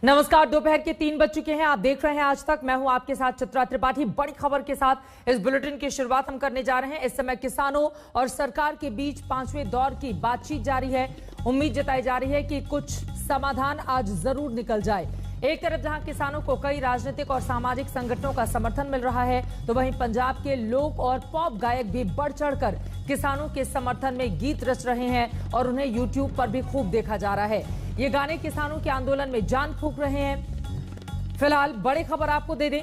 नमस्कार। दोपहर के 3 बज चुके हैं। आप देख रहे हैं आज तक। मैं हूं आपके साथ चित्रा त्रिपाठी। बड़ी खबर के साथ इस बुलेटिन की शुरुआत हम करने जा रहे हैं। इस समय किसानों और सरकार के बीच 5वें दौर की बातचीत जारी है। उम्मीद जताई जा रही है कि कुछ समाधान आज जरूर निकल जाए। एक तरफ जहां किसानों को कई राजनीतिक और सामाजिक संगठनों का समर्थन मिल रहा है, तो वहीं पंजाब के लोक और पॉप गायक भी बढ़ चढ़कर किसानों के समर्थन में गीत रच रहे हैं और उन्हें यूट्यूब पर भी खूब देखा जा रहा है। ये गाने किसानों के आंदोलन में जान फूंक रहे हैं। फिलहाल बड़ी खबर आपको दे दें,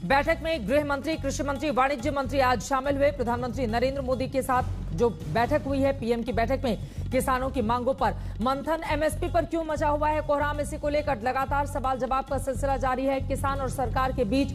बैठक में गृह मंत्री, कृषि मंत्री, वाणिज्य मंत्री आज शामिल हुए। प्रधानमंत्री नरेंद्र मोदी के साथ जो बैठक हुई है, पीएम की बैठक में किसानों की मांगों पर मंथन। एमएसपी पर क्यों मचा हुआ है कोहराम, इसी को लेकर लगातार सवाल जवाब का सिलसिला जारी है। किसान और सरकार के बीच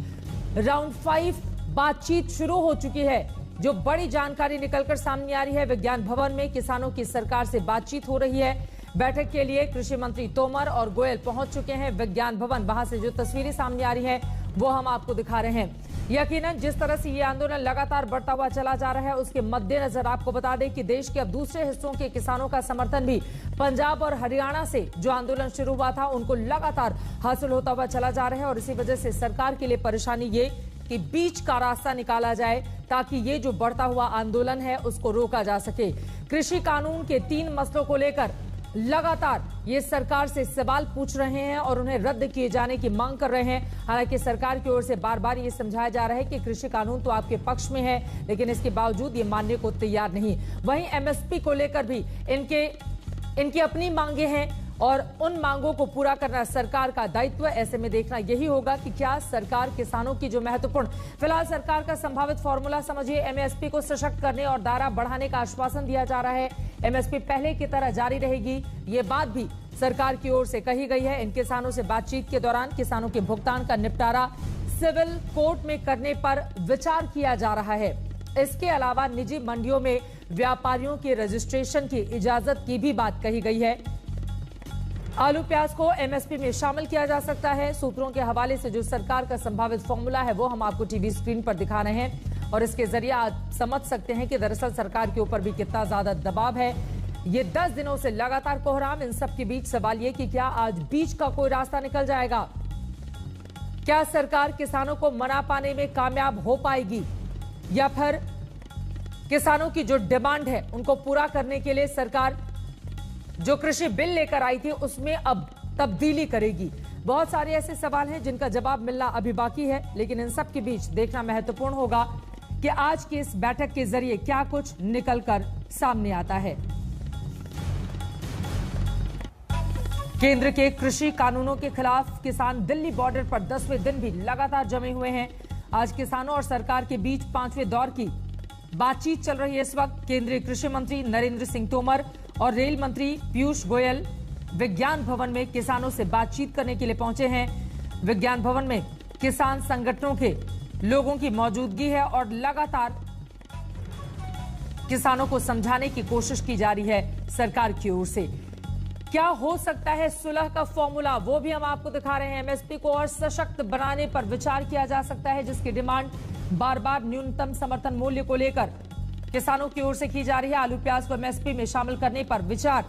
राउंड 5 बातचीत शुरू हो चुकी है। जो बड़ी जानकारी निकलकर सामने आ रही है, विज्ञान भवन में किसानों की सरकार से बातचीत हो रही है। बैठक के लिए कृषि मंत्री तोमर और गोयल पहुंच चुके हैं विज्ञान भवन। वहां से जो तस्वीरें सामने आ रही है वो हम आपको दिखा रहे हैं। यकीनन जिस तरह से ये आंदोलन लगातार बढ़ता हुआ चला जा रहा है, उसके मद्देनजर आपको बता दें कि देश के अब दूसरे हिस्सों के किसानों का समर्थन भी पंजाब और हरियाणा से जो आंदोलन शुरू हुआ था उनको लगातार हासिल होता हुआ चला जा रहा है। और इसी वजह से सरकार के लिए परेशानी ये कि बीच का रास्ता निकाला जाए ताकि ये जो बढ़ता हुआ आंदोलन है उसको रोका जा सके। कृषि कानून के 3 मसलों को लेकर लगातार ये सरकार से सवाल पूछ रहे हैं और उन्हें रद्द किए जाने की मांग कर रहे हैं। हालांकि सरकार की ओर से बार बार ये समझाया जा रहा है कि कृषि कानून तो आपके पक्ष में है, लेकिन इसके बावजूद ये मानने को तैयार नहीं। वहीं एमएसपी को लेकर भी इनकी अपनी मांगे हैं और उन मांगों को पूरा करना सरकार का दायित्व। ऐसे में देखना यही होगा कि क्या सरकार किसानों की जो महत्वपूर्ण, फिलहाल सरकार का संभावित फॉर्मूला समझिए, एमएसपी को सशक्त करने और दायरा बढ़ाने का आश्वासन दिया जा रहा है। एमएसपी पहले की तरह जारी रहेगी, ये बात भी सरकार की ओर से कही गई है। इन किसानों से बातचीत के दौरान किसानों के भुगतान का निपटारा सिविल कोर्ट में करने पर विचार किया जा रहा है। इसके अलावा निजी मंडियों में व्यापारियों के रजिस्ट्रेशन की इजाजत की भी बात कही गई है। आलू प्याज को एमएसपी में शामिल किया जा सकता है। सूत्रों के हवाले से जो सरकार का संभावित फॉर्मूला है वो हम आपको टीवी स्क्रीन पर दिखा रहे हैं और इसके जरिए आप समझ सकते हैं कि दरअसल सरकार के ऊपर भी कितना ज्यादा दबाव है। ये 10 दिनों से लगातार कोहराम, इन सब के बीच सवाल ये कि क्या आज बीच का कोई रास्ता निकल जाएगा? क्या सरकार किसानों को मना पाने में कामयाब हो पाएगी या फिर किसानों की जो डिमांड है उनको पूरा करने के लिए सरकार जो कृषि बिल लेकर आई थी उसमें अब तब्दीली करेगी? बहुत सारे ऐसे सवाल हैं जिनका जवाब मिलना अभी बाकी है, लेकिन इन सब के बीच देखना महत्वपूर्ण होगा कि आज की इस बैठक के जरिए क्या कुछ निकलकर सामने आता है। केंद्र के कृषि कानूनों के खिलाफ किसान दिल्ली बॉर्डर पर 10वें दिन भी लगातार जमे हुए हैं। आज किसानों और सरकार के बीच 5वें दौर की बातचीत चल रही है। इस वक्त केंद्रीय कृषि मंत्री नरेंद्र सिंह तोमर और रेल मंत्री पीयूष गोयल विज्ञान भवन में किसानों से बातचीत करने के लिए पहुंचे हैं। विज्ञान भवन में किसान संगठनों के लोगों की मौजूदगी है और लगातार किसानों को समझाने की कोशिश की जा रही है सरकार की ओर से। क्या हो सकता है सुलह का फॉर्मूला, वो भी हम आपको दिखा रहे हैं। एमएसपी को और सशक्त बनाने पर विचार किया जा सकता है, जिसकी डिमांड बार बार न्यूनतम समर्थन मूल्य को लेकर किसानों की ओर से की जा रही है। आलू प्याज को एमएसपी में शामिल करने पर विचार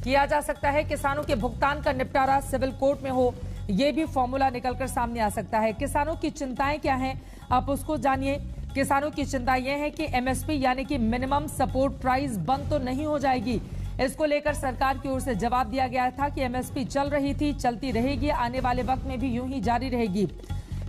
किया जा सकता है। किसानों के भुगतान का निपटारा सिविल कोर्ट में हो, यह भी फॉर्मूला निकलकर सामने आ सकता है। किसानों की चिंताएं क्या हैं, आप उसको जानिए। किसानों की चिंता यह है कि एमएसपी यानी कि मिनिमम सपोर्ट प्राइस बंद तो नहीं हो जाएगी। इसको लेकर सरकार की ओर से जवाब दिया गया था कि एमएसपी चल रही थी, चलती रहेगी, आने वाले वक्त में भी यूं ही जारी रहेगी।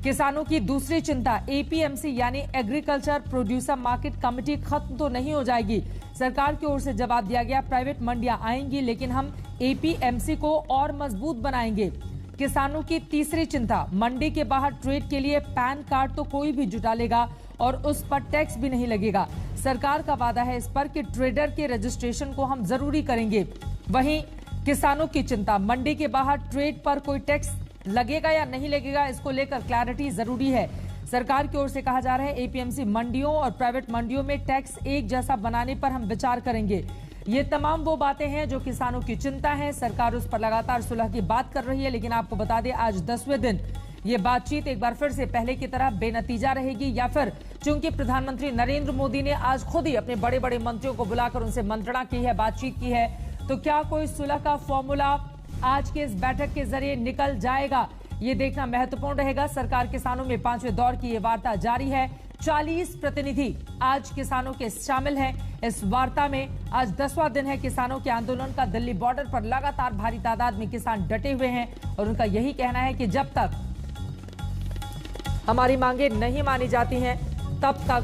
किसानों की दूसरी चिंता एपीएमसी यानी एग्रीकल्चर प्रोड्यूसर मार्केट कमेटी खत्म तो नहीं हो जाएगी। सरकार की ओर से जवाब दिया गया, प्राइवेट मंडियां आएंगी लेकिन हम एपीएमसी को और मजबूत बनाएंगे। किसानों की तीसरी चिंता, मंडी के बाहर ट्रेड के लिए पैन कार्ड तो कोई भी जुटा लेगा और उस पर टैक्स भी नहीं लगेगा। सरकार का वादा है इस पर कि ट्रेडर के रजिस्ट्रेशन को हम जरूरी करेंगे। वहीं किसानों की चिंता, मंडी के बाहर ट्रेड पर कोई टैक्स लगेगा या नहीं लगेगा, इसको लेकर क्लैरिटी जरूरी है। सरकार की ओर से कहा जा रहा है एपीएमसी मंडियों और प्राइवेट मंडियों में टैक्स एक जैसा बनाने पर हम विचार करेंगे। ये तमाम वो बातें हैं जो किसानों की चिंता है। सरकार उस पर लगातार सुलह की बात कर रही है, लेकिन आपको बता दें आज 10वें दिन ये बातचीत एक बार फिर से पहले की तरह बेनतीजा रहेगी, या फिर चूंकि प्रधानमंत्री नरेंद्र मोदी ने आज खुद ही अपने बड़े बड़े मंत्रियों को बुलाकर उनसे मंत्रणा की है, बातचीत की है, तो क्या कोई सुलह का फॉर्मूला आज के इस बैठक के जरिए निकल जाएगा, ये देखना महत्वपूर्ण रहेगा। सरकार किसानों में 5वें दौर की ये वार्ता जारी है। 40 प्रतिनिधि आज किसानों के शामिल हैं इस वार्ता में। आज 10वां दिन है किसानों के आंदोलन का। दिल्ली बॉर्डर पर लगातार भारी तादाद में किसान डटे हुए हैं और उनका यही कहना है कि जब तक हमारी मांगे नहीं मानी जाती हैं तब तक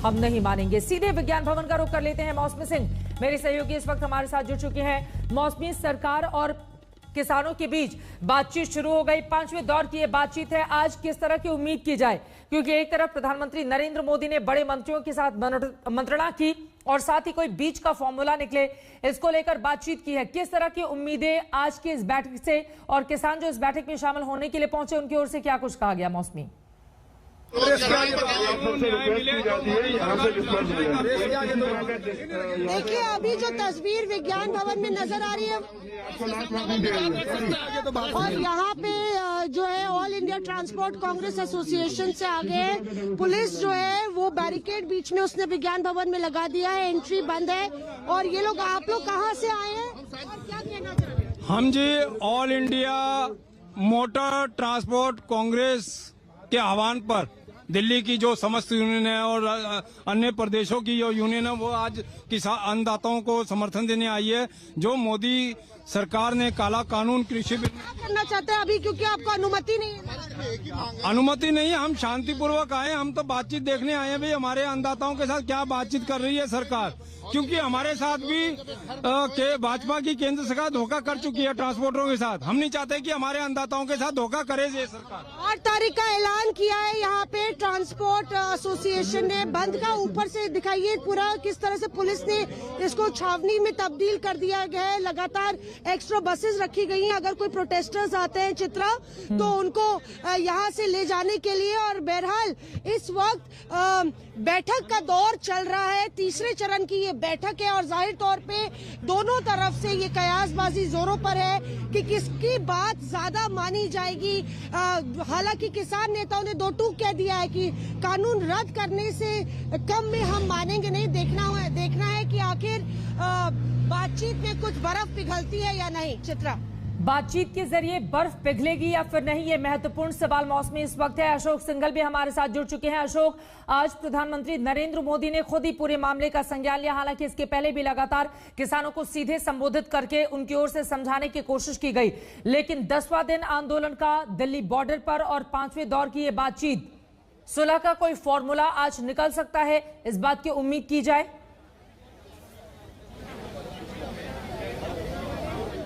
हम नहीं मानेंगे। सीधे विज्ञान भवन का रुख कर लेते हैं। मौसमी सिंह मेरे सहयोगी इस वक्त हमारे साथ जुड़ चुके हैं। मौसमी, सरकार और किसानों के बीच बातचीत शुरू हो गई। 5वें दौर की ये बातचीत है। आज किस तरह की उम्मीद की जाए, क्योंकि एक तरफ प्रधानमंत्री नरेंद्र मोदी ने बड़े मंत्रियों के साथ मंत्रणा की और साथ ही कोई बीच का फॉर्मूला निकले, इसको लेकर बातचीत की है। किस तरह की उम्मीदें आज की इस बैठक से, और किसान जो इस बैठक में शामिल होने के लिए पहुंचे उनकी ओर से क्या कुछ कहा गया? मौसमी, देखिए, अभी जो तस्वीर विज्ञान भवन में नजर आ रही है और यहाँ पे जो है all India transport Congress association से आगे पुलिस जो है वो बैरिकेड बीच में उसने विज्ञान भवन में लगा दिया है। एंट्री बंद है। और ये लोग, आप लोग कहाँ से आए हैं और क्या कहना चाह रहे हैं? हम जी All India Motor Transport Congress के आह्वान पर दिल्ली की जो समस्त यूनियन है और अन्य प्रदेशों की जो यूनियन है वो आज किसान अन्नदाताओं को समर्थन देने आई है। जो मोदी सरकार ने काला कानून कृषि बिल करना चाहते हैं अभी, क्योंकि आपको अनुमति नहीं है। अनुमति नहीं है, हम शांतिपूर्वक आए। हम तो बातचीत देखने आए हैं भाई हमारे अन्नदाताओं के साथ क्या बातचीत कर रही है सरकार, क्योंकि हमारे साथ भी भाजपा की केंद्र सरकार धोखा कर चुकी है ट्रांसपोर्टरों के साथ। हम नहीं चाहते कि हमारे अन्नदाताओं के साथ धोखा करे ये सरकार। 8 तारीख का ऐलान किया है यहाँ पे ट्रांसपोर्ट एसोसिएशन ने। बंद का ऊपर से दिखाइए पूरा किस तरह से पुलिस ने इसको छावनी में तब्दील कर दिया गया है। लगातार एक्स्ट्रा बसेस रखी गई हैं। अगर कोई प्रोटेस्टर्स आते हैं चित्रा तो उनको यहाँ से ले जाने के लिए। और बहरहाल इस वक्त बैठक का दौर चल रहा है। तीसरे चरण की ये बैठक है और जाहिर तौर पे दोनों तरफ से ये कयासबाजी जोरों पर है कि किसकी बात ज्यादा मानी जाएगी। हालांकि किसान नेताओं ने 2 टूक कह दिया है कि कानून रद्द करने से कम में हम मानेंगे नहीं। देखना है कि आखिर बातचीत में कुछ बर्फ पिघलती है या नहीं। चित्रा, बातचीत के जरिए बर्फ पिघलेगी या फिर नहीं, ये महत्वपूर्ण सवाल मौसमी इस वक्त है। अशोक सिंघल भी हमारे साथ जुड़ चुके हैं। अशोक, आज प्रधानमंत्री नरेंद्र मोदी ने खुद ही पूरे मामले का संज्ञान लिया। हालांकि इसके पहले भी लगातार किसानों को सीधे संबोधित करके उनकी ओर से समझाने की कोशिश की गई, लेकिन 10वां दिन आंदोलन का दिल्ली बॉर्डर पर और 5वें दौर की ये बातचीत, सुलह का कोई फॉर्मूला आज निकल सकता है, इस बात की उम्मीद की जाए?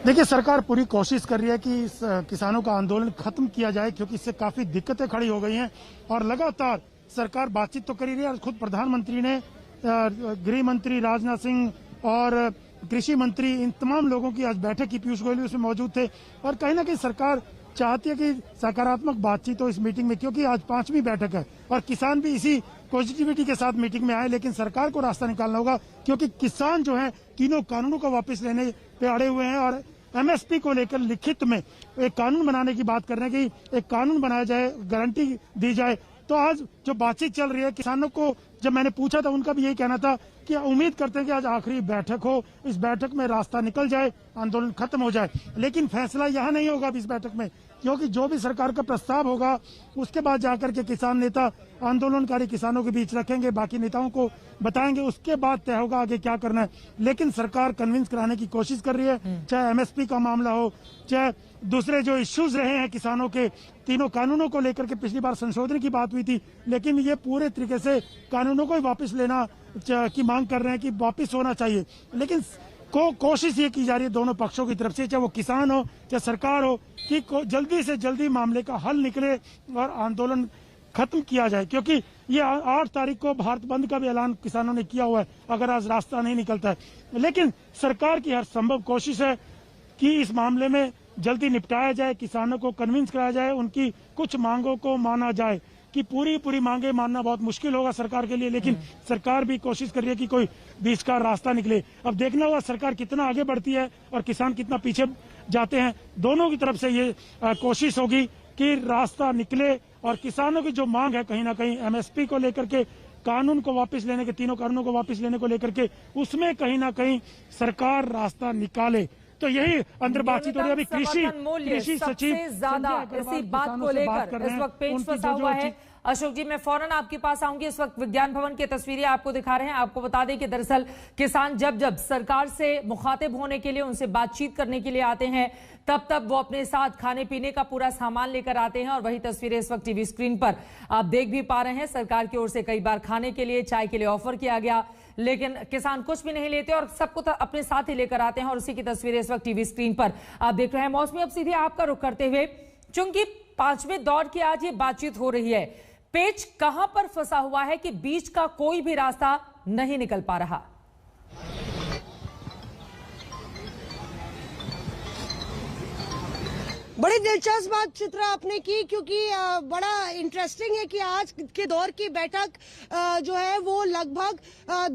देखिए, सरकार पूरी कोशिश कर रही है कि इस किसानों का आंदोलन खत्म किया जाए, क्योंकि इससे काफी दिक्कतें खड़ी हो गई हैं और लगातार सरकार बातचीत तो कर ही रही है। और खुद प्रधानमंत्री ने गृह मंत्री राजनाथ सिंह और कृषि मंत्री, इन तमाम लोगों की आज बैठक की। पीयूष गोयल उसमें मौजूद थे और कहीं ना कहीं सरकार चाहती है कि सकारात्मक बातचीत हो इस मीटिंग में, क्योंकि आज 5वीं बैठक है और किसान भी इसी पॉजिटिविटी के साथ मीटिंग में आए। लेकिन सरकार को रास्ता निकालना होगा, क्योंकि किसान जो है तीनों कानूनों को वापस लेने पे अड़े हुए हैं और एमएसपी को लेकर लिखित में एक कानून बनाने की बात कर रहे हैं कि एक कानून बनाया जाए, गारंटी दी जाए। तो आज जो बातचीत चल रही है, किसानों को जब मैंने पूछा था उनका भी यही कहना था कि उम्मीद करते हैं कि आज आखिरी बैठक हो, इस बैठक में रास्ता निकल जाए, आंदोलन खत्म हो जाए। लेकिन फैसला यहाँ नहीं होगा इस बैठक में, क्योंकि जो भी सरकार का प्रस्ताव होगा उसके बाद जाकर के किसान नेता आंदोलनकारी किसानों के बीच रखेंगे, बाकी नेताओं को बताएंगे, उसके बाद तय होगा आगे क्या करना है। लेकिन सरकार कन्विंस कराने की कोशिश कर रही है, चाहे एमएसपी का मामला हो, चाहे दूसरे जो इश्यूज रहे हैं किसानों के, तीनों कानूनों को लेकर के पिछली बार संशोधन की बात हुई थी, लेकिन ये पूरे तरीके से कानूनों को ही वापस लेना की मांग कर रहे हैं कि वापस होना चाहिए। लेकिन कोशिश ये की जा रही है दोनों पक्षों की तरफ से, चाहे वो किसान हो चाहे सरकार हो, कि जल्दी से जल्दी मामले का हल निकले और आंदोलन खत्म किया जाए। क्योंकि ये 8 तारीख को भारत बंद का भी ऐलान किसानों ने किया हुआ है अगर आज रास्ता नहीं निकलता है। लेकिन सरकार की हर संभव कोशिश है कि इस मामले में जल्दी निपटाया जाए, किसानों को कन्विंस कराया जाए, उनकी कुछ मांगों को माना जाए। कि पूरी मांगे मानना बहुत मुश्किल होगा सरकार के लिए, लेकिन सरकार भी कोशिश कर रही है कि कोई बीच का रास्ता निकले। अब देखना होगा सरकार कितना आगे बढ़ती है और किसान कितना पीछे जाते हैं। दोनों की तरफ से ये कोशिश होगी कि रास्ता निकले और किसानों की जो मांग है कहीं ना कहीं एमएसपी को लेकर के, कानून को वापस लेने के, तीनों कानूनों को वापस लेने को लेकर के, उसमें कहीं ना कहीं सरकार रास्ता निकाले। तो यही अंदर बातचीत हो रही है। अभी समर्थन मूल्य कृषि सचिव सबसे ज्यादा इसी बात को लेकर इस वक्त पेच फंसा हुआ है। अशोक जी, मैं फौरन आपके पास आऊंगी। इस वक्त विज्ञान भवन की तस्वीरें आपको दिखा रहे हैं। आपको बता दें कि दरअसल किसान जब जब सरकार से मुखातिब होने के लिए, उनसे बातचीत करने के लिए आते हैं, तब तब वो अपने साथ खाने पीने का पूरा सामान लेकर आते हैं। और वही तस्वीरें इस वक्त टीवी स्क्रीन पर आप देख भी पा रहे हैं। सरकार की ओर से कई बार खाने के लिए, चाय के लिए ऑफर किया गया, लेकिन किसान कुछ भी नहीं लेते और सबको अपने साथ ही लेकर आते हैं। और उसी की तस्वीरें इस वक्त टीवी स्क्रीन पर आप देख रहे हैं। मौसमी, अब सीधे आपका रुख करते हुए, चूंकि 5वें दौर की आज ये बातचीत हो रही है, पेच कहां पर फंसा हुआ है कि बीच का कोई भी रास्ता नहीं निकल पा रहा? बड़ी दिलचस्प बात चित्रा आपने की, क्योंकि बड़ा इंटरेस्टिंग है कि आज के दौर की बैठक जो है वो लगभग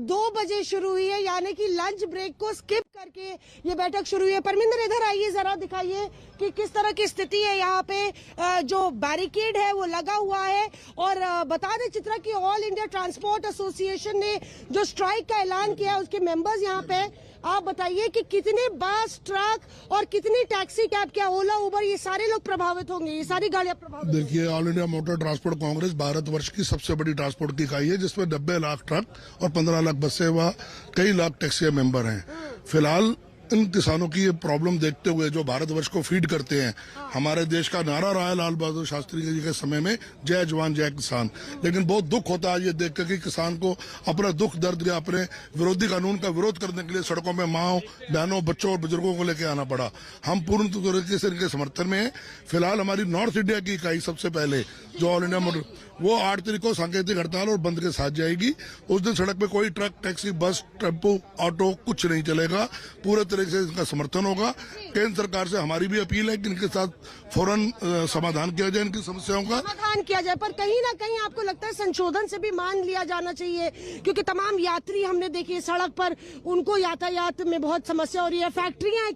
2 बजे शुरू हुई है, यानी कि लंच ब्रेक को स्किप करके ये बैठक शुरू हुई है। परमिंदर, इधर आइए, जरा दिखाइए कि किस तरह की स्थिति है। यहाँ पे जो बैरिकेड है वो लगा हुआ है। और बता दें चित्रा कि ऑल इंडिया ट्रांसपोर्ट एसोसिएशन ने जो स्ट्राइक का ऐलान किया, उसके मेंबर्स यहाँ पे। आप बताइए कि कितने बस, ट्रक और कितनी टैक्सी कैब, क्या ओला, उबर, ये सारे लोग प्रभावित होंगे, ये सारी गाड़ियां प्रभावित? देखिए, all India Motor Transport Congress Bharatvarsh की सबसे बड़ी ट्रांसपोर्ट की इकाई है, जिसमें 90 लाख ट्रक और 15 लाख बसें व कई लाख टैक्सी मेंबर हैं। फिलहाल इन किसानों की ये प्रॉब्लम देखते हुए, जो भारतवर्ष को फीड करते हैं, हमारे देश का नारा रहा है लाल बहादुर शास्त्री जी के समय में, जय जवान जय किसान। लेकिन बहुत दुख होता है ये देख कर कि किसान को अपना दुख दर्द या अपने विरोधी कानून का विरोध करने के लिए सड़कों में माओ, बहनों, बच्चों और बुजुर्गों को लेकर आना पड़ा। हम पूर्ण तरीके से इनके समर्थन में हैं। फिलहाल हमारी नॉर्थ इंडिया की इकाई सबसे पहले, जो ऑल इंडिया मोटर, वो 8 तारीख को सांकेतिक हड़ताल और बंद के साथ जाएगी। उस दिन सड़क पे कोई ट्रक, टैक्सी, बस, टेम्पो, ऑटो कुछ नहीं चलेगा। पूरे तरीके से इनका समर्थन होगा। केंद्र सरकार से हमारी भी अपील है कि इनके साथ फौरन समाधान किया जाए, इनकी समस्याओं का समाधान किया जाए। पर कहीं ना कहीं आपको लगता है संशोधन से भी मान लिया जाना चाहिए, क्योंकि तमाम यात्री हमने देखी सड़क पर, उनको यातायात में बहुत समस्या हो रही है। फैक्ट्रियां हैं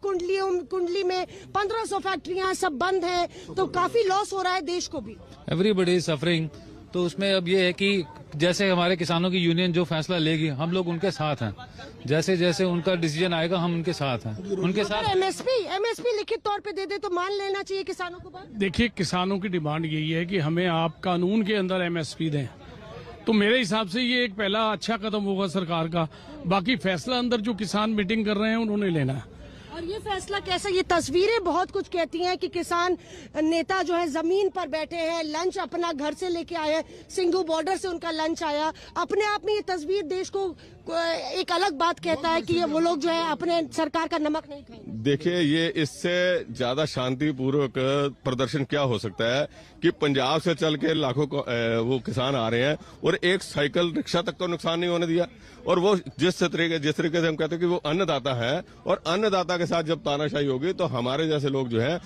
कुंडली में 1500 फैक्ट्रियां सब बंद है, तो काफी लॉस हो रहा है देश को भी। Everybody is suffering. तो उसमें अब ये है कि जैसे हमारे किसानों की यूनियन जो फैसला लेगी, हम लोग उनके साथ हैं। जैसे जैसे उनका डिसीजन आएगा, हम उनके साथ हैं। उनके साथ एमएसपी लिखित तौर पे दे दे तो मान लेना चाहिए किसानों को बात। देखिए, किसानों की डिमांड यही है कि हमें आप कानून के अंदर एमएसपी दें। तो मेरे हिसाब से ये एक पहला अच्छा कदम होगा सरकार का। बाकी फैसला अंदर जो किसान मीटिंग कर रहे हैं उन्होंने लेना है। और ये फैसला कैसा, ये तस्वीरें बहुत कुछ कहती हैं कि किसान नेता जो है जमीन पर बैठे हैं, लंच अपना घर से लेके आए हैं, सिंघू बॉर्डर से उनका लंच आया। अपने आप में ये तस्वीर देश को एक अलग बात कहता है कि वो लोग जो है अपने सरकार का नमक नहीं खाएंगे। देखिए, ये इससे ज्यादा शांतिपूर्वक प्रदर्शन क्या हो सकता है कि पंजाब से चल के लाखों वो किसान आ रहे हैं और एक साइकिल रिक्शा तक तो नुकसान नहीं होने दिया। और वो जिस तरीके से हम कहते हैं कि वो अन्नदाता है, और अन्नदाता के साथ जब तानाशाही होगी तो हमारे जैसे लोग जो है,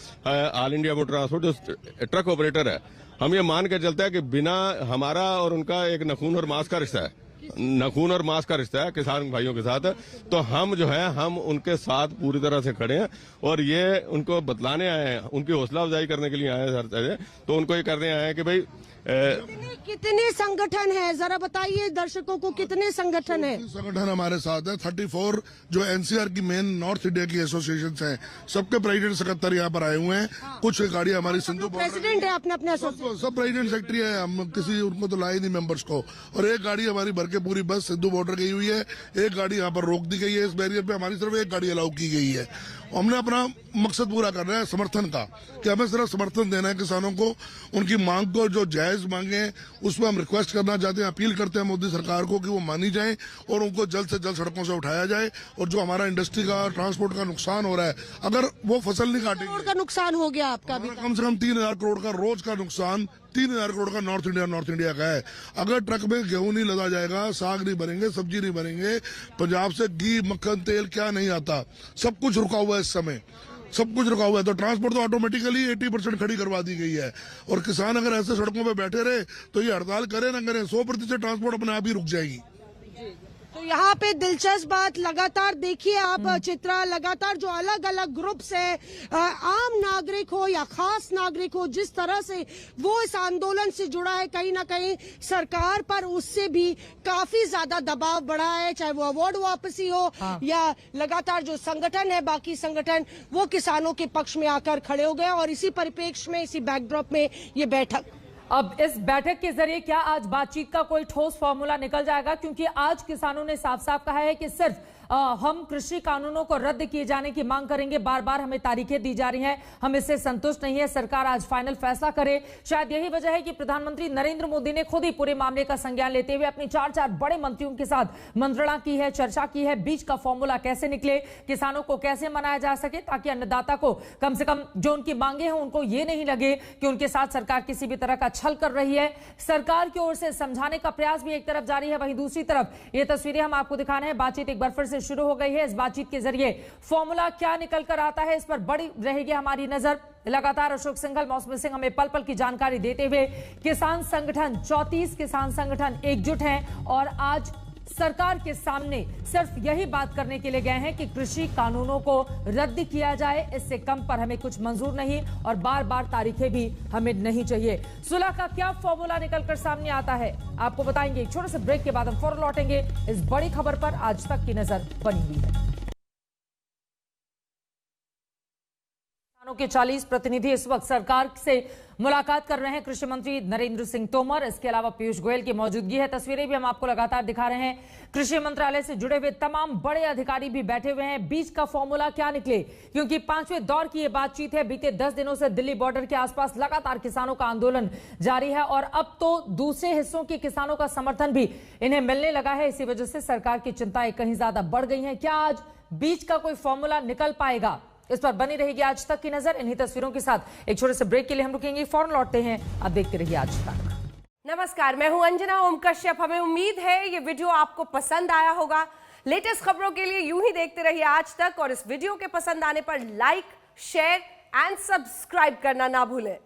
ऑल इंडिया मोटर ट्रांसपोर्ट जो ट्रक ऑपरेटर है, हम ये मान के चलते हैं कि बिना हमारा और उनका एक नखून और मांस का रिश्ता है, नखून और मांस का रिश्ता है किसान भाइयों के साथ। तो हम जो है, हम उनके साथ पूरी तरह से खड़े हैं और ये उनको बतलाने आए हैं, उनकी हौसला अफजाई करने के लिए आए हैं। तो उनको ये करने आए हैं कि भाई कितने संगठन है, जरा बताइए दर्शकों को, कितने संगठन है? संगठन हमारे साथ है 34 जो एनसीआर की मेन नॉर्थ इंडिया की एसोसिएशन हैं, सबके प्रेसिडेंट सेक्रेटरी यहाँ पर आए हुए हैं। कुछ गाड़ी हमारी सिंधु प्रेसिडेंट है अपने सब प्रेसिडेंट सेक्रेटरी है। हम किसी उनको तो लाए नहीं मेंबर्स को। और एक गाड़ी हमारी भर के पूरी बस सिंधु बॉर्डर गई हुई है, एक गाड़ी यहाँ पर रोक दी गई है। इस बैरियर पे हमारी सिर्फ एक गाड़ी अलाउ की गई है। हमने अपना मकसद पूरा करना है समर्थन का, कि हमें सिर्फ समर्थन देना है किसानों को। उनकी मांग को जो जायज मांगे हैं उसमें हम रिक्वेस्ट करना चाहते हैं, अपील करते हैं मोदी सरकार को कि वो मानी जाए और उनको जल्द से जल्द सड़कों से उठाया जाए। और जो हमारा इंडस्ट्री का, ट्रांसपोर्ट का नुकसान हो रहा है, अगर वो फसल नहीं काटेंगे, का नुकसान हो गया आपका भी, कम से कम 3000 करोड़ का रोज का नुकसान, 3000 करोड़ का नॉर्थ इंडिया का है। अगर ट्रक में गेहूं नहीं लदा जाएगा, साग नहीं बनेंगे, सब्जी नहीं बनेंगे, पंजाब से घी, मक्खन, तेल क्या नहीं आता, सब कुछ रुका हुआ है इस समय, सब कुछ रुका हुआ है। तो ट्रांसपोर्ट तो ऑटोमेटिकली 80% खड़ी करवा दी गई है। और किसान अगर ऐसे सड़कों पे बैठे रहे तो ये हड़ताल करें ना करें, 100% ट्रांसपोर्ट अपने आप ही रुक जाएगी। तो यहाँ पे दिलचस्प बात लगातार देखिए आप चित्रा, लगातार जो अलग अलग ग्रुप से आम नागरिक हो या खास नागरिक हो, जिस तरह से वो इस आंदोलन से जुड़ा है, कहीं ना कहीं सरकार पर उससे भी काफी ज्यादा दबाव बढ़ा है, चाहे वो अवार्ड वापसी हो या लगातार जो संगठन है, बाकी संगठन वो किसानों के पक्ष में आकर खड़े हो गए। और इसी परिप्रेक्ष्य में, इसी बैकड्रॉप में ये बैठक। अब इस बैठक के जरिए क्या आज बातचीत का कोई ठोस फॉर्मूला निकल जाएगा? क्योंकि आज किसानों ने साफ साफ कहा है कि सिर्फ हम कृषि कानूनों को रद्द किए जाने की मांग करेंगे। बार बार हमें तारीखें दी जा रही हैं, हम इससे संतुष्ट नहीं है, सरकार आज फाइनल फैसला करे। शायद यही वजह है कि प्रधानमंत्री नरेंद्र मोदी ने खुद ही पूरे मामले का संज्ञान लेते हुए अपनी चार बड़े मंत्रियों के साथ मंत्रणा की है, चर्चा की है, बीच का फॉर्मूला कैसे निकले, किसानों को कैसे मनाया जा सके, ताकि अन्नदाता को कम से कम जो उनकी मांगे हैं उनको ये नहीं लगे कि उनके साथ सरकार किसी भी तरह का छल कर रही है। सरकार की ओर से समझाने का प्रयास भी एक तरफ जारी है, वहीं दूसरी तरफ ये तस्वीरें हम आपको दिखा रहे हैं। बातचीत एक बार फिर शुरू हो गई है। इस बातचीत के जरिए फॉर्मूला क्या निकल कर आता है, इस पर बड़ी रहेगी हमारी नजर। लगातार अशोक सिंघल, मौसमी सिंह हमें पल पल की जानकारी देते हुए, किसान संगठन 34 किसान संगठन एकजुट हैं और आज सरकार के सामने सिर्फ यही बात करने के लिए गए हैं कि कृषि कानूनों को रद्द किया जाए, इससे कम पर हमें कुछ मंजूर नहीं और बार बार तारीखें भी हमें नहीं चाहिए। सुलह का क्या फॉर्मूला निकलकर सामने आता है आपको बताएंगे। एक छोटे से ब्रेक के बाद हम फौरन लौटेंगे। इस बड़ी खबर पर आज तक की नजर बनी हुई है। के 40 प्रतिनिधि इस वक्त सरकार से मुलाकात कर रहे हैं। कृषि मंत्री नरेंद्र सिंह तोमर, इसके अलावा पीयूष गोयल की मौजूदगी है। तस्वीरें भी हम आपको लगातार दिखा रहे हैं। कृषि मंत्रालय से जुड़े हुए तमाम बड़े अधिकारी भी बैठे हुए हैं। बीच का फॉर्मूला क्या निकले, क्योंकि 5वें दौर की यह बातचीत है। बीते 10 दिनों से दिल्ली बॉर्डर के आसपास लगातार किसानों का आंदोलन जारी है और अब तो दूसरे हिस्सों के किसानों का समर्थन भी इन्हें मिलने लगा है। इसी वजह से सरकार की चिंताएं कहीं ज्यादा बढ़ गई हैं। क्या आज बीच का कोई फॉर्मूला निकल पाएगा, इस पर बनी रहेगी आज तक की नजर। इन्हीं तस्वीरों के साथ एक छोटे से ब्रेक के लिए हम रुकेंगे, फौरन लौटते हैं। आप देखते रहिए आज तक। नमस्कार, मैं हूं अंजना ओम कश्यप। हमें उम्मीद है ये वीडियो आपको पसंद आया होगा। लेटेस्ट खबरों के लिए यूं ही देखते रहिए आज तक और इस वीडियो के पसंद आने पर लाइक, शेयर एंड सब्सक्राइब करना ना भूलें।